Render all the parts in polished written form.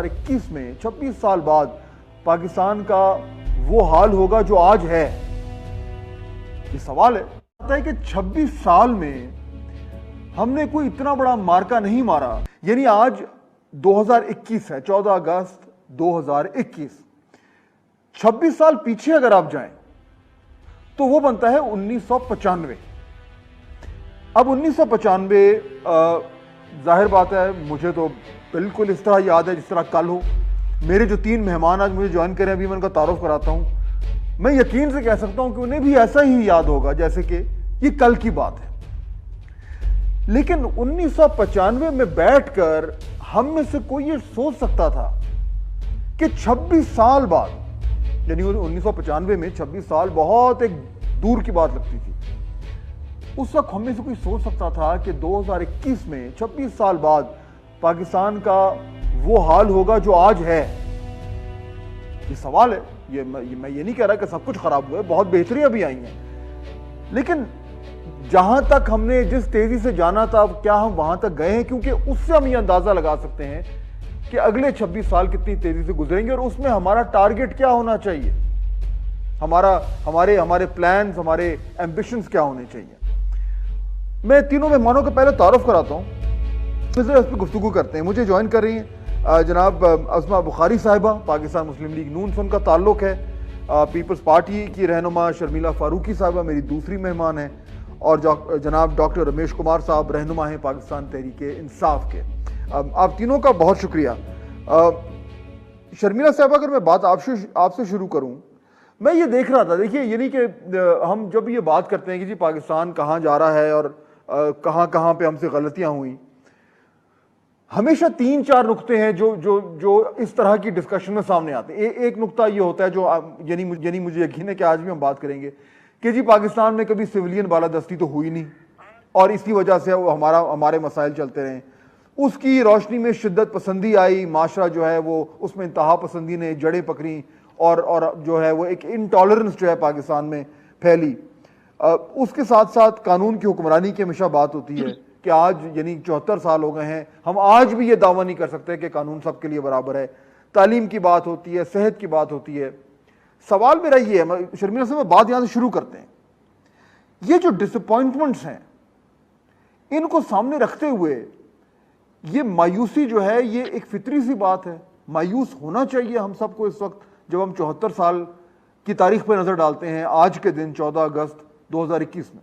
2021 میں 26 سال بعد پاکستان کا وہ حال ہوگا جو آج ہے؟ یہ سوال ہے کہ 26 سال میں ہم نے کوئی اتنا بڑا مارکا نہیں مارا. یعنی آج 2021 ہے، 14 اگست 2021. 26 سال پیچھے اگر آپ جائیں تو وہ بنتا ہے 1995. اب 1995 ظاہر بات ہے مجھے تو بالکل اس طرح یاد ہے جس طرح کل ہو. میرے جو 3 مہمان آج مجھے جوائن کریں ابھی میں ان کا تعارف کراتا ہوں. میں یقین سے کہہ سکتا ہوں کہ انہیں بھی ایسا ہی یاد ہوگا جیسے کہ یہ کل کی بات ہے. لیکن 1995 میں بیٹھ کر ہم میں سے کوئی یہ سوچ سکتا تھا کہ 26 سال بعد، یعنی 1995 میں 26 سال بہت ایک دور کی بات لگتی تھی. اس وقت ہم میں سے کوئی سوچ سکتا تھا کہ 2021 میں 26 سال بعد پاکستان کا وہ حال ہوگا جو آج ہے؟ یہ سوال ہے. میں یہ نہیں کہہ رہا کہ سب کچھ خراب ہوا ہے، بہت بہتریاں بھی آئی ہیں، لیکن جہاں تک ہم نے جس تیزی سے جانا تھا کیا ہم وہاں تک گئے ہیں؟ کیونکہ اس سے ہم یہ اندازہ لگا سکتے ہیں کہ اگلے 26 سال کتنی تیزی سے گزریں گے اور اس میں ہمارا ٹارگٹ کیا ہونا چاہیے، ہمارے پلانز، ہمارے ایمبیشنز کیا ہونے چاہیے. میں تینوں مہمانوں کا پہلے تعارف کراتا ہوں، پھر اس پہ گفتگو کرتے ہیں. مجھے جوائن کر رہی ہیں جناب عظمہ بخاری صاحبہ، پاکستان مسلم لیگ نون سے ان کا تعلق ہے. پیپلز پارٹی کی رہنما شرمیلا فاروقی صاحبہ میری دوسری مہمان ہیں، اور جناب ڈاکٹر رمیش کمار صاحب رہنما ہیں پاکستان تحریک انصاف کے. آپ تینوں کا بہت شکریہ. شرمیلا صاحبہ اگر میں بات آپ سے شروع کروں، میں یہ دیکھ رہا تھا، دیکھیے یعنی کہ ہم جب یہ بات کرتے ہیں کہ جی پاکستان کہاں جا رہا ہے اور کہاں پہ ہم سے غلطیاں ہوئیں، ہمیشہ 3-4 نقطے ہیں جو اس طرح کی ڈسکشن میں سامنے آتے ہیں. ایک نقطہ یہ ہوتا ہے جو یعنی مجھے یقین ہے کہ آج بھی ہم بات کریں گے کہ جی پاکستان میں کبھی سویلین بالادستی تو ہوئی نہیں اور اس کی وجہ سے ہمارے مسائل چلتے رہے. اس کی روشنی میں شدت پسندی آئی، معاشرہ جو ہے وہ اس میں انتہا پسندی نے جڑیں پکڑیں اور جو ہے وہ ایک انٹالرنس جو ہے پاکستان میں پھیلی. اس کے ساتھ ساتھ قانون کی حکمرانی کی ہمیشہ بات ہوتی ہے کہ آج یعنی 74 سال ہو گئے ہیں، ہم آج بھی یہ دعویٰ نہیں کر سکتے کہ قانون سب کے لیے برابر ہے. تعلیم کی بات ہوتی ہے، صحت کی بات ہوتی ہے. سوال میرا یہ ہے، شرمیلا صاحب بات یہاں سے شروع کرتے ہیں. یہ جو ڈس اپوائنٹمنٹس ہیں ان کو سامنے رکھتے ہوئے یہ مایوسی جو ہے یہ ایک فطری سی بات ہے. مایوس ہونا چاہیے ہم سب کو اس وقت جب ہم 74 سال کی تاریخ پہ نظر ڈالتے ہیں آج کے دن 14 اگست 2021 میں.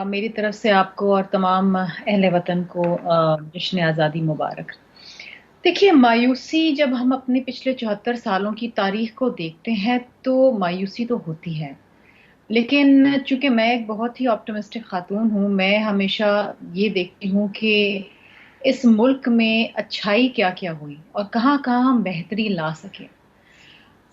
میری طرف سے آپ کو اور تمام اہل وطن کو جشن آزادی مبارک. دیکھیے مایوسی جب ہم اپنے پچھلے 74 سالوں کی تاریخ کو دیکھتے ہیں تو مایوسی تو ہوتی ہے، لیکن چونکہ میں ایک بہت ہی آپٹمسٹک خاتون ہوں، میں ہمیشہ یہ دیکھتی ہوں کہ اس ملک میں اچھائی کیا کیا ہوئی اور کہاں کہاں ہم بہتری لا سکیں.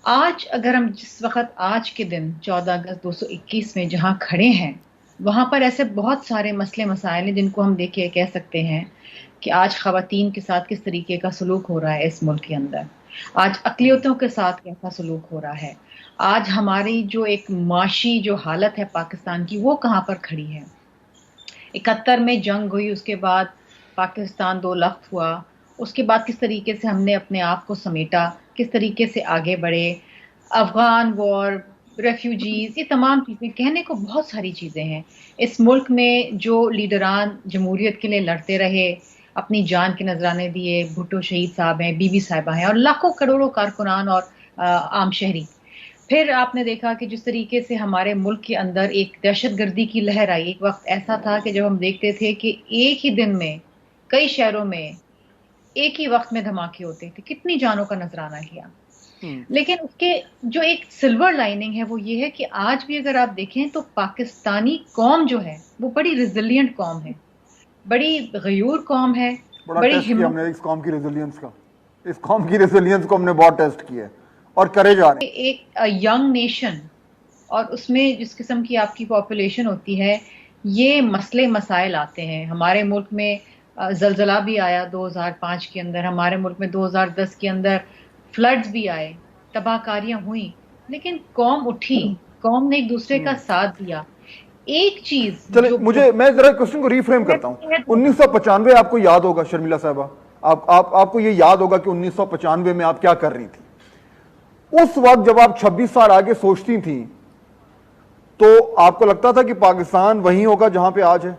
آج اگر ہم جس وقت آج کے دن 14 اگست 2021 میں جہاں کھڑے ہیں وہاں پر ایسے بہت سارے مسئلے مسائل ہیں جن کو ہم دیکھ کے کہہ سکتے ہیں کہ آج خواتین کے ساتھ کس طریقے کا سلوک ہو رہا ہے اس ملک کے اندر، آج اقلیتوں کے ساتھ کیسا سلوک ہو رہا ہے، آج ہماری جو ایک معاشی جو حالت ہے پاکستان کی وہ کہاں پر کھڑی ہے. 71 میں جنگ ہوئی، اس کے بعد پاکستان 2 لخت ہوا، اس کے بعد کس طریقے سے ہم نے اپنے آپ کو سمیٹا، کس طریقے سے آگے بڑھے، افغان وار، ریفیوجیز، یہ تمام چیزیں کہنے کو بہت ساری چیزیں ہیں. اس ملک میں جو لیڈران جمہوریت کے لیے لڑتے رہے، اپنی جان کے نذرانے دیے، بھٹو شہید صاحب ہیں، بی بی صاحبہ ہیں اور لاکھوں کروڑوں کارکنان اور عام شہری. پھر آپ نے دیکھا کہ جس طریقے سے ہمارے ملک کے اندر ایک دہشت گردی کی لہر آئی. ایک وقت ایسا تھا کہ جب ہم دیکھتے تھے کہ ایک ہی دن میں کئی شہروں میں ایک ہی وقت میں دھماکے ہوتے تھے، کتنی جانوں کا نذرانہ کیا. لیکن اس کے جو ایک سلور لائننگ ہے وہ یہ ہے کہ آج بھی اگر آپ دیکھیں تو پاکستانی قوم جو ہے وہ بڑی ریزیلینٹ قوم ہے، بڑی غیور قوم ہے، بڑی ہم نے اس قوم کی ریزیلینس کو ہم نے بہت ٹیسٹ کیا ہے اور کرے جا رہے ہیں. ایک ینگ نیشن اور اس میں جس قسم کی آپ کی پاپولیشن ہوتی ہے یہ مسئلے مسائل آتے ہیں. ہمارے ملک میں زلزلہ بھی آیا 2005 کے اندر، ہمارے ملک میں 2010 کے اندر فلڈز بھی آئے، تباہ کاریاں ہوئیں، لیکن قوم اٹھی، قوم نے ایک دوسرے کا ساتھ دیا. ایک چیز چلے مجھے میں ذرا کوشچن کو ریفریم کرتا ہوں. 1995 آپ کو یاد ہوگا شرمیلا صاحبہ, آپ کو یہ یاد ہوگا کہ 1995 میں آپ کیا کر رہی تھی. اس وقت جب آپ 26 سال آگے سوچتی تھیں تو آپ کو لگتا تھا کہ پاکستان وہیں ہوگا جہاں پہ آج ہے؟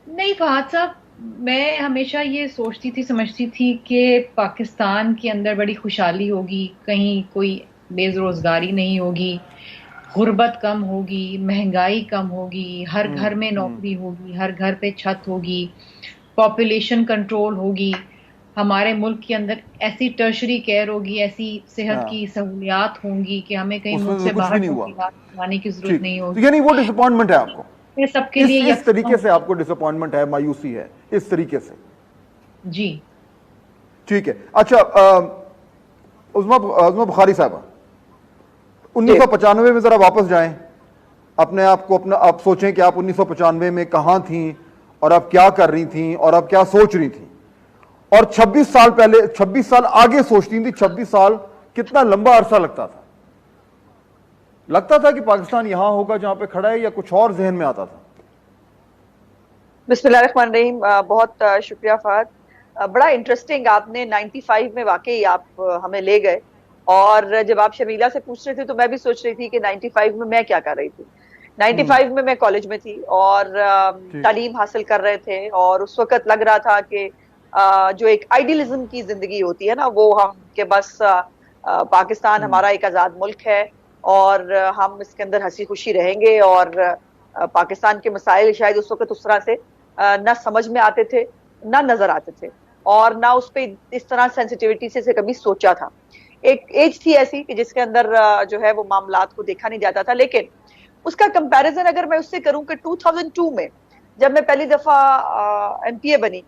نہیں فہد صاحب, میں ہمیشہ یہ سوچتی تھی, سمجھتی تھی کہ پاکستان کے اندر بڑی خوشحالی ہوگی, کہیں کوئی بے روزگاری نہیں ہوگی, غربت کم ہوگی, مہنگائی کم ہوگی, ہر گھر میں نوکری ہوگی, ہر گھر پہ چھت ہوگی, پاپولیشن کنٹرول ہوگی, ہمارے ملک کے اندر ایسی ٹرشری کیئر ہوگی, ایسی صحت کی سہولیات ہوں گی کہ ہمیں کہیں ملک سے باہر جانے کی ضرورت نہیں ہوگی. یعنی وہ ڈس اپوائنٹمنٹ ہے آپ کو, سب کے لیے اس طریقے سے آپ کو ڈس اپوائنٹمنٹ ہے, مایوسی ہے اس طریقے سے؟ جی ٹھیک ہے. اچھا عظمیٰ بخاری صاحبہ, 1995 میں ذرا واپس جائیں, اپنے آپ کو آپ سوچیں کہ آپ 1995 میں کہاں تھیں اور آپ کیا کر رہی تھیں اور آپ کیا سوچ رہی تھیں, اور 26 سال پہلے, 26 سال آگے سوچتی تھی. 26 سال کتنا لمبا عرصہ لگتا تھا؟ لگتا تھا کہ پاکستان یہاں ہوگا جہاں پہ کھڑا ہے, یا کچھ اور ذہن میں آتا تھا؟ بسم اللہ الرحمن الرحیم. بہت شکریہ فہد, بڑا انٹرسٹنگ, آپ نے 95 میں واقعی آپ ہمیں لے گئے, اور جب آپ شمیلا سے پوچھ رہے تھے تو میں بھی سوچ رہی تھی کہ 95 میں میں کیا کر رہی تھی. 95 میں کالج میں تھی اور تعلیم حاصل کر رہے تھے, اور اس وقت لگ رہا تھا کہ جو ایک آئیڈیلزم کی زندگی ہوتی ہے نا, وہ ہم کہ بس پاکستان ہمارا ایک آزاد ملک ہے اور ہم اس کے اندر ہنسی خوشی رہیں گے, اور پاکستان کے مسائل شاید اس وقت اس طرح سے نہ سمجھ میں آتے تھے, نہ نظر آتے تھے, اور نہ اس پہ اس طرح سینسیٹیوٹی سے کبھی سوچا تھا. ایک ایج تھی ایسی کہ جس کے اندر جو ہے وہ معاملات کو دیکھا نہیں جاتا تھا. لیکن اس کا کمپیریزن اگر میں اس سے کروں کہ 2002 میں جب میں پہلی دفعہ MP بنی,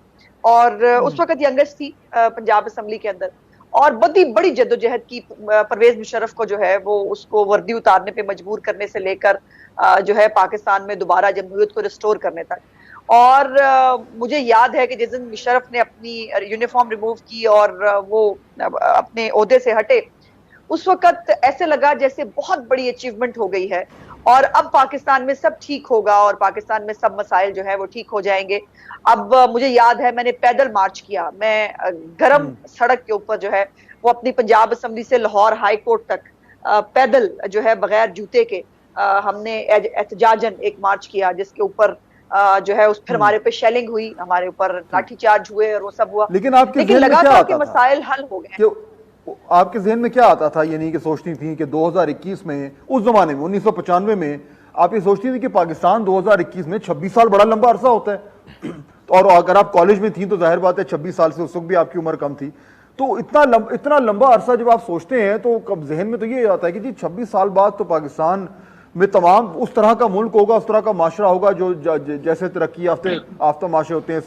اور اس وقت ینگسٹ تھی پنجاب اسمبلی کے اندر, اور بڑی جدوجہد کی پرویز مشرف کو جو ہے وہ اس کو وردی اتارنے پہ مجبور کرنے سے لے کر جو ہے پاکستان میں دوبارہ جمہوریت کو ریسٹور کرنے تک. اور مجھے یاد ہے کہ جس دن مشرف نے اپنی یونیفارم ریموو کی اور وہ اپنے عہدے سے ہٹے, اس وقت ایسے لگا جیسے بہت بڑی اچیومنٹ ہو گئی ہے, اور اب پاکستان میں سب ٹھیک ہوگا اور پاکستان میں سب مسائل جو ہے وہ ٹھیک ہو جائیں گے. اب مجھے یاد ہے میں نے پیدل مارچ کیا, میں گرم سڑک کے اوپر جو ہے وہ اپنی پنجاب اسمبلی سے لاہور ہائی کورٹ تک پیدل جو ہے بغیر جوتے کے ہم نے احتجاجن ایک مارچ کیا, جس کے اوپر جو ہے پھر ہمارے پہ شیلنگ ہوئی, ہمارے اوپر لاٹھی چارج ہوئے اور وہ سب ہوا, لیکن لگا تھا کہ مسائل حل ہو گئے. آپ کے ذہن میں کیا آتا تھا, یعنی کہ سوچتی تھیں کہ 2021 میں, اس زمانے میں 1995 میں آپ یہ سوچتی تھی کہ پاکستان 2021 میں 26 سال بڑا لمبا عرصہ ہوتا ہے, اور اگر آپ کالج میں تھیں تو ظاہر بات ہے 26 سال سے اس وقت بھی آپ کی عمر کم تھی, تو اتنا لمبا عرصہ جب آپ سوچتے ہیں تو ذہن میں تو یہ آتا ہے کہ جی 26 سال بعد تو پاکستان میں تمام اس طرح کا ملک ہوگا, اس طرح کا معاشرہ ہوگا جو جیسے ترقی یافتہ معاشرے ہوتے ہیں.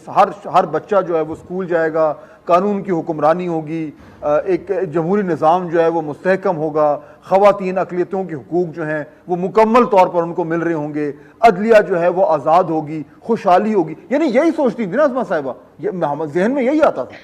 ہر بچہ جو ہے وہ اسکول جائے گا, قانون کی حکمرانی ہوگی, ایک جمہوری نظام جو ہے وہ مستحکم ہوگا, خواتین اقلیتوں کے حقوق جو ہیں وہ مکمل طور پر ان کو مل رہے ہوں گے, عدلیہ جو ہے وہ آزاد ہوگی, خوشحالی ہوگی. یعنی یہی سوچتی تھی نا عظمیٰ صاحبہ, ذہن میں یہی آتا تھا؟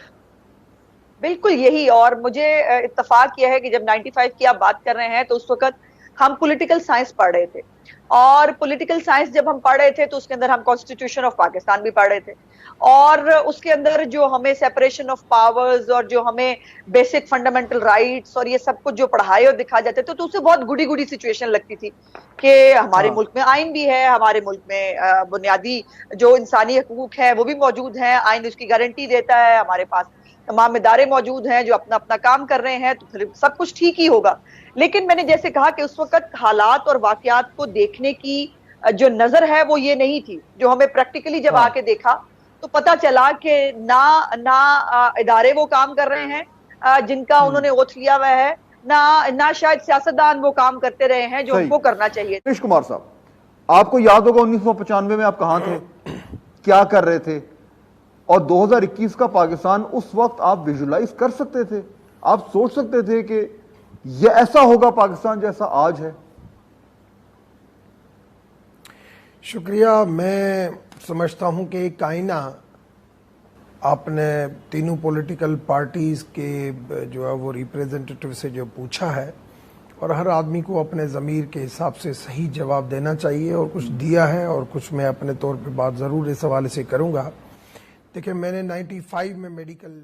بالکل یہی. اور مجھے اتفاق یہ ہے کہ جب 95 کی آپ بات کر رہے ہیں تو اس وقت ہم پولیٹیکل سائنس پڑھ رہے تھے, اور پولیٹیکل سائنس جب ہم پڑھ رہے تھے تو اس کے اندر ہم کانسٹیٹیوشن آف پاکستان بھی پڑھ رہے تھے, اور اس کے اندر جو ہمیں سیپریشن آف پاورز اور جو ہمیں بیسک فنڈامنٹل رائٹس اور یہ سب کچھ جو پڑھائے اور دکھا جاتے تھے, تو اسے بہت گڈی سچویشن لگتی تھی کہ ہمارے ملک میں آئین بھی ہے, ہمارے ملک میں بنیادی جو انسانی حقوق ہیں وہ بھی موجود ہیں, آئین اس کی گارنٹی دیتا ہے, ہمارے پاس تمام ادارے موجود ہیں جو اپنا کام کر رہے ہیں, تو پھر سب کچھ ٹھیک ہی ہوگا. لیکن میں نے جیسے کہا کہ اس وقت حالات اور واقعات کو دیکھنے کی جو نظر ہے وہ یہ نہیں تھی, جو ہمیں پریکٹیکلی جب آ کے دیکھا تو پتا چلا کہ نہ ادارے وہ کام کر رہے ہیں جن کا انہوں نے اوتھ لیا ہوا ہے, نہ شاید سیاستدان وہ کام کرتے رہے ہیں جو ان کو کرنا چاہیے. رمیش کمار صاحب, آپ کو یاد ہوگا 1995 میں آپ کہاں تھے, کیا کر رہے تھے, اور 2021 کا پاکستان اس وقت آپ ویژولائز کر سکتے تھے, آپ سوچ سکتے تھے کہ یہ ایسا ہوگا پاکستان جیسا آج ہے؟ شکریہ. میں سمجھتا ہوں کہ ایک آئینہ آپ نے تینوں پولیٹیکل پارٹیز کے جو ہے وہ ریپریزنٹیٹیو سے جو پوچھا ہے, اور ہر آدمی کو اپنے ضمیر کے حساب سے صحیح جواب دینا چاہیے، اور کچھ دیا ہے اور کچھ میں اپنے طور پہ بات ضرور اس حوالے سے کروں گا۔ دیکھیں، میں نے 95 میں میڈیکل